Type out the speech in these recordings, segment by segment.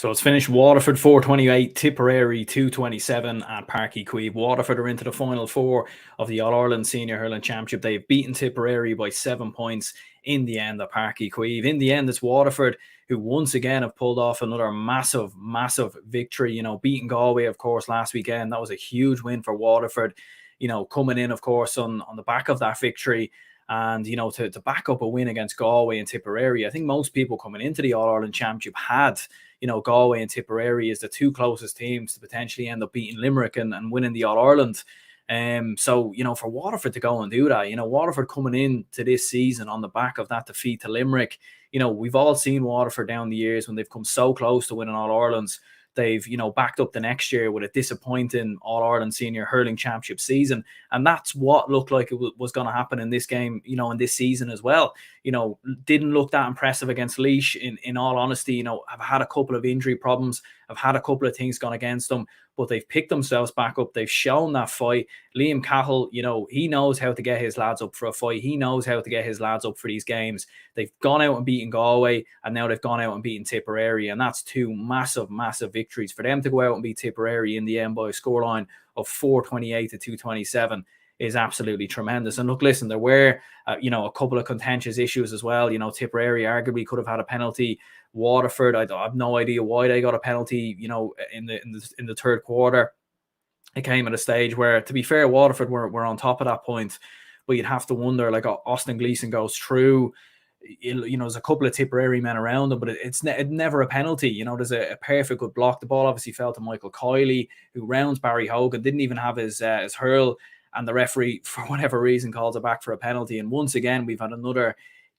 So it's finished Waterford 428, Tipperary 227 at Páirc Uí Chaoimh. Waterford are into the final four of the All-Ireland Senior Hurling Championship. They've beaten Tipperary by 7 points in the end at Páirc Uí Chaoimh. In the end, it's Waterford who once again have pulled off another massive victory. You know, beating Galway, of course, last weekend. That was a huge win for Waterford. You know, coming in, of course, on the back of that victory. And, you know, to back up a win against Galway and Tipperary, I think most people coming into the All-Ireland Championship had, you know, Galway and Tipperary as the two closest teams to potentially end up beating Limerick and winning the All-Ireland. So, you know, for Waterford to go and do that, you know, Waterford coming into this season on the back of that defeat to Limerick, you know, we've all seen Waterford down the years when they've come so close to winning All-Irelands. They've, you know, backed up the next year with a disappointing All-Ireland Senior Hurling Championship season. And that's what looked like it was going to happen in this game, you know, in this season as well. You know, didn't look that impressive against Laois, in all honesty. You know, have had a couple of injury problems. Have had a couple of things gone against them. But they've picked themselves back up. They've shown that fight. Liam Cahill, you know, he knows how to get his lads up for a fight. He knows how to get his lads up for these games. They've gone out and beaten Galway, and now they've gone out and beaten Tipperary. And that's two massive victories. For them to go out and beat Tipperary in the end by a scoreline of 428 to 227 is absolutely tremendous. And look, listen, there were, you know, a couple of contentious issues as well. You know, Tipperary arguably could have had a penalty. Waterford, I have no idea why they got a penalty, you know, in the third quarter. It came at a stage where, to be fair, Waterford were on top at that point, but you'd have to wonder, like, Austin Gleeson goes through, you know, there's a couple of Tipperary men around him, but it's never a penalty. You know, there's a perfect good block. The ball obviously fell to Michael Kiley, who rounds Barry Hogan, didn't even have his hurl, and the referee, for whatever reason, calls it back for a penalty. And once again, we've had another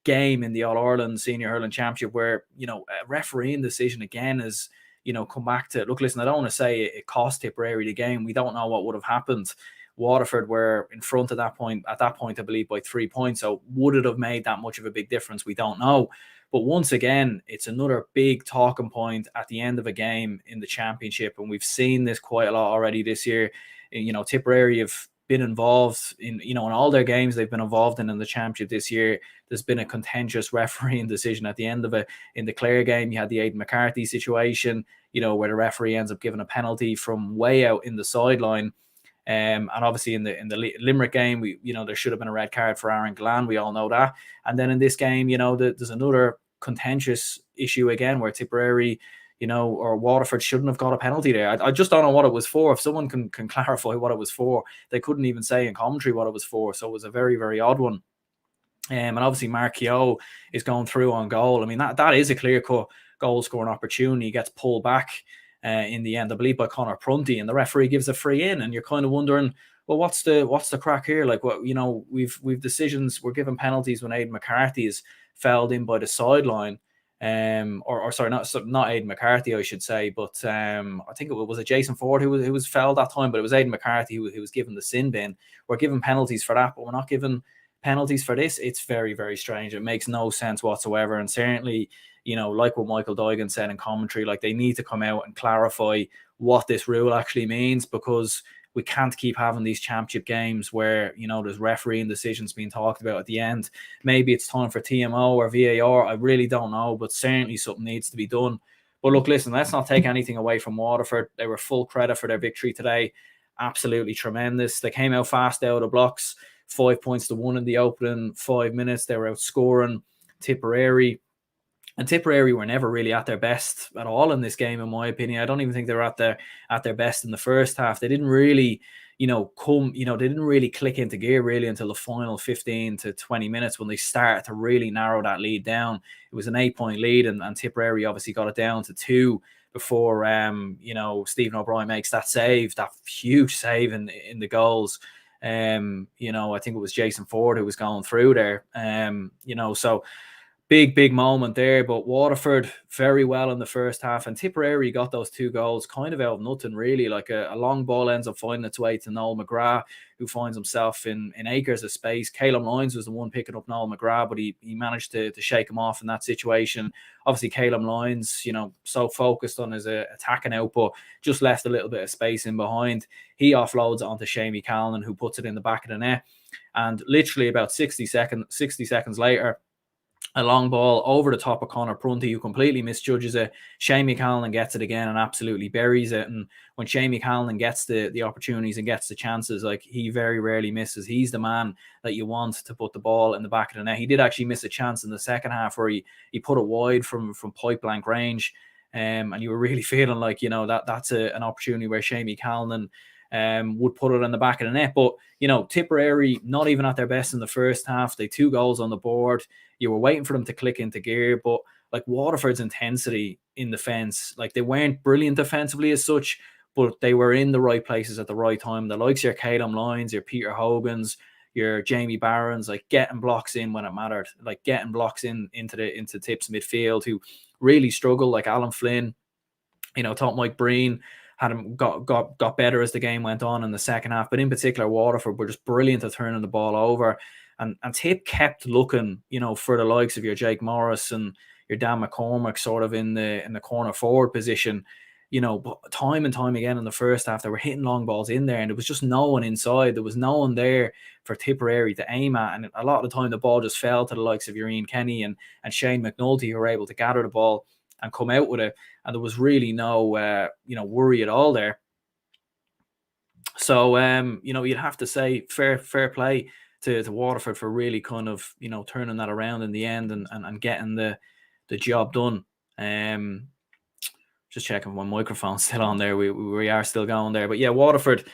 game in the All-Ireland Senior Hurling Championship where, you know, a refereeing decision again is, you know, come back to, look, listen, I don't want to say it cost Tipperary the game. We don't know what would have happened. Waterford were in front at that point, I believe, by 3 points. So would it have made that much of a big difference? We don't know. But once again, it's another big talking point at the end of a game in the championship. And we've seen this quite a lot already this year. You know, Tipperary have been involved in, you know, in all their games they've been involved in the championship this year. There's been a contentious refereeing decision at the end of it. In the Clare game, you had the Aidan McCarthy situation, you know, where the referee ends up giving a penalty from way out in the sideline. And obviously in the Limerick game, you know, there should have been a red card for Aaron Glenn. We all know that. And then in this game, you know, there's another contentious issue again where Tipperary, you know, or Waterford shouldn't have got a penalty there. I just don't know what it was for. If someone can clarify what it was for, they couldn't even say in commentary what it was for. So it was a very odd one. And obviously Mark Keogh is going through on goal. I mean, that is a clear-cut goal-scoring opportunity. He gets pulled back in the end, I believe, by Conor Prunty, and the referee gives a free in. And you're kind of wondering, well, what's the crack here? Like, what, you know, we've decisions, we're given penalties when Aidan McCarthy is fouled in by the sideline. Or sorry, not Aidan McCarthy, I should say, but I think it was Jason Ford who was fouled that time, but it was Aidan McCarthy who was given the sin bin. We're given penalties for that, but we're not given penalties for this. It's very strange. It makes no sense whatsoever. And certainly, you know, like what Michael Duigan said in commentary, like, they need to come out and clarify what this rule actually means, because we can't keep having these championship games where, you know, there's refereeing decisions being talked about at the end. Maybe it's time for TMO or VAR. I really don't know, but certainly something needs to be done. But look, listen, let's not take anything away from Waterford. They were full credit for their victory today. Absolutely tremendous. They came out fast out of the blocks, 5 points to 1 in the opening 5 minutes. They were outscoring Tipperary. And Tipperary were never really at their best at all in this game, in my opinion. I don't even think they were at their best in the first half. They didn't really, you know, they didn't really click into gear really until the final 15 to 20 minutes when they started to really narrow that lead down. It was an 8-point lead, and Tipperary obviously got it down to 2 before, you know, Stephen O'Brien makes that save, that huge save in the goals. You know, I think it was Jason Ford who was going through there. You know, so big moment there. But Waterford very well in the first half, and Tipperary got those 2 goals kind of out of nothing really. Like a long ball ends up finding its way to Noel McGrath, who finds himself in acres of space. Caleb Lyons was the one picking up Noel McGrath, but he managed to shake him off in that situation. Obviously Caleb Lyons, you know, so focused on his attacking output, just left a little bit of space in behind. He offloads it onto Shamie Callan, who puts it in the back of the net. And literally about 60 seconds later, a long ball over the top of Conor Prunty, who completely misjudges it. Shane McCallan gets it again and absolutely buries it. And when Shane McCallan gets the opportunities and gets the chances, like, he very rarely misses. He's the man that you want to put the ball in the back of the net. He did actually miss a chance in the second half where he put it wide from point blank range. And you were really feeling like, that's an opportunity where Shane McCallan would put it in the back of the net. But, Tipperary, not even at their best in the first half. They 2 goals on the board. You were waiting for them to click into gear, but like Waterford's intensity in defence, like, they weren't brilliant defensively as such, but they were in the right places at the right time. The likes of your Calum Lyons, your Peter Hogans, your Jamie Barons, like, getting blocks in when it mattered, like getting blocks into Tip's midfield, who really struggled, like Alan Flynn. Thought Mike Breen had him got better as the game went on in the second half, but in particular Waterford were just brilliant at turning the ball over, and Tip kept looking, for the likes of your Jake Morris and your Dan McCormick sort of in the corner forward position, but time and time again in the first half they were hitting long balls in there, and there was just no one inside. There was no one there for Tipperary to aim at, and a lot of the time the ball just fell to the likes of your Ian Kenny and Shane McNulty, who were able to gather the ball and come out with it. And there was really no, worry at all there. So, you'd have to say fair play to Waterford for really kind of, turning that around in the end and getting the job done. Just checking my microphone's still on there. We are still going there. But yeah, Waterford,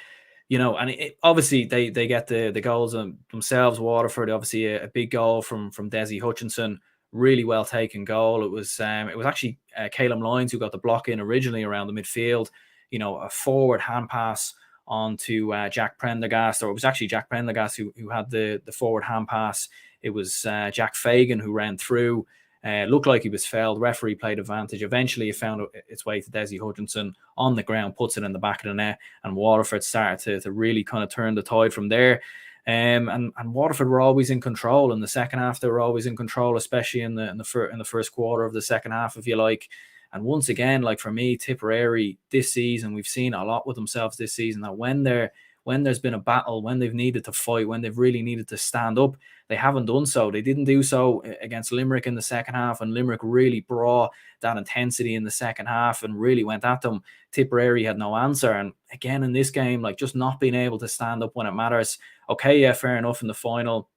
and obviously they get the goals themselves. Waterford, obviously a big goal from Desi Hutchinson. Really well taken goal. It was actually Calum Lyons who got the block in originally around the midfield. A forward hand pass onto Jack Prendergast, or it was actually Jack Prendergast who had the forward hand pass. It was Jack Fagan who ran through. Looked like he was fouled. Referee played advantage. Eventually, it found its way to Desi Hutchinson on the ground, puts it in the back of the net, and Waterford started to really kind of turn the tide from there. And Waterford were always in control in the second half. They were always in control, especially in the first quarter of the second half, if you like. And once again, like, for me, Tipperary this season, we've seen a lot with themselves this season, that when there's been a battle, when they've needed to fight, when they've really needed to stand up, they haven't done so. They didn't do so against Limerick in the second half, and Limerick really brought that intensity in the second half and really went at them. Tipperary had no answer. And again, in this game, like, just not being able to stand up when it matters. Okay, yeah, fair enough in the final,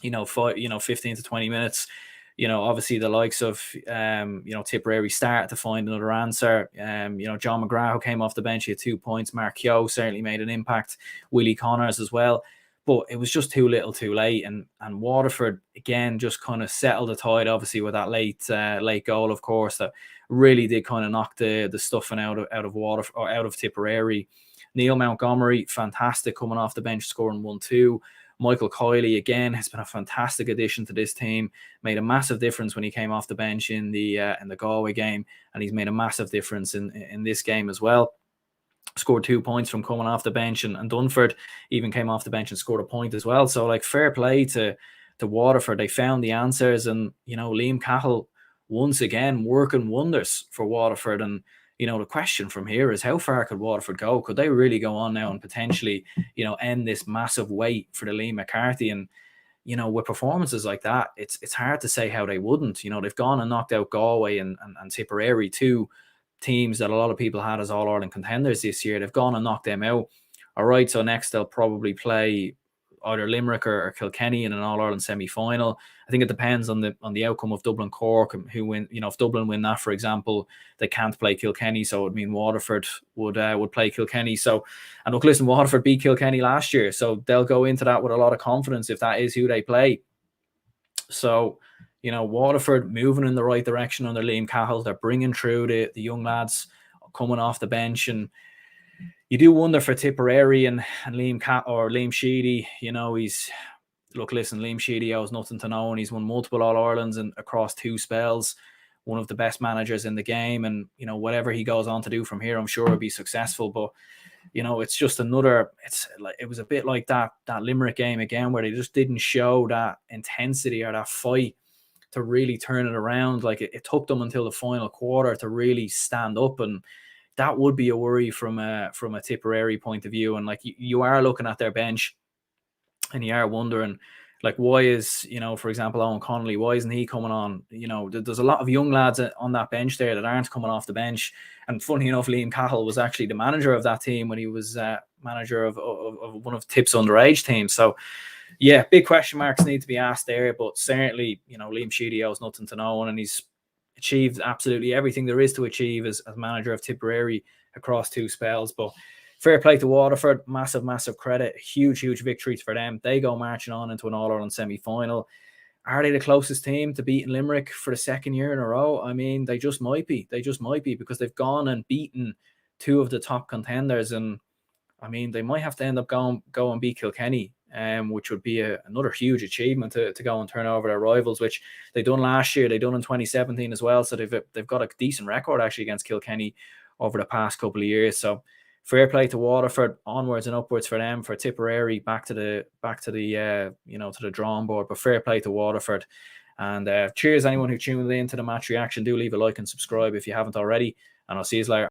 15 to 20 minutes, obviously the likes of, Tipperary start to find another answer. John McGrath, who came off the bench, he had 2 points. Mark Keogh certainly made an impact. Willie Connors as well. But it was just too little too late. And Waterford, again, just kind of settled the tide, obviously, with that late goal, of course, that really did kind of knock the stuffing out of Waterford, or out of Tipperary. Neil Montgomery, fantastic, coming off the bench, scoring 1-2. Michael Kiley, again, has been a fantastic addition to this team. Made a massive difference when he came off the bench in the Galway game, and he's made a massive difference in this game as well. Scored 2 points from coming off the bench, and Dunford even came off the bench and scored a point as well. So, like, fair play to Waterford. They found the answers, and Liam Cahill once again working wonders for Waterford. And the question from here is, how far could Waterford go? Could they really go on now and potentially end this massive wait for the Liam McCarthy? And with performances like that, it's hard to say how they wouldn't. They've gone and knocked out Galway and Tipperary, two teams that a lot of people had as All-Ireland contenders this year. They've gone and knocked them out. All right, so next they'll probably play either Limerick or Kilkenny in an All-Ireland semi-final. I think it depends on the outcome of Dublin Cork, who win. If Dublin win that, for example, they can't play Kilkenny, so it would mean Waterford would play Kilkenny. So, and look, listen, Waterford beat Kilkenny last year, so they'll go into that with a lot of confidence if that is who they play. So, Waterford moving in the right direction under Liam Cahill. They're bringing through the young lads coming off the bench, and you do wonder for Tipperary and Liam Sheedy. Liam Sheedy owes nothing to no one. He's won multiple All-Irelands and across 2 spells. One of the best managers in the game, and whatever he goes on to do from here, I'm sure he'll be successful. But it's just another. It was a bit like that Limerick game again, where they just didn't show that intensity or that fight to really turn it around. Like, it took them until the final quarter to really stand up, and that would be a worry from a Tipperary point of view. And like, you are looking at their bench, and you are wondering, Like, why is, for example, Owen Connolly, why isn't he coming on? There's a lot of young lads on that bench there that aren't coming off the bench. And funny enough, Liam Cahill was actually the manager of that team when he was manager of one of Tipp's underage teams. So, yeah, big question marks need to be asked there. But certainly, Liam Sheedy owes nothing to no one, and he's achieved absolutely everything there is to achieve as manager of Tipperary across 2 spells. But fair play to Waterford, massive credit, huge victories for them. They go marching on into an All-Ireland semi-final. Are they the closest team to beating Limerick for the 2nd year in a row? I mean, they just might be. Because they've gone and beaten 2 of the top contenders. And I mean, they might have to end up go and beat Kilkenny, which would be another huge achievement to go and turn over their rivals, which they done last year. They done in 2017 as well. So they've got a decent record actually against Kilkenny over the past couple of years. So fair play to Waterford, onwards and upwards for them. For Tipperary, back to the to the drawing board. But fair play to Waterford. And cheers anyone who tuned in to the match reaction. Do leave a like and subscribe if you haven't already. And I'll see you later.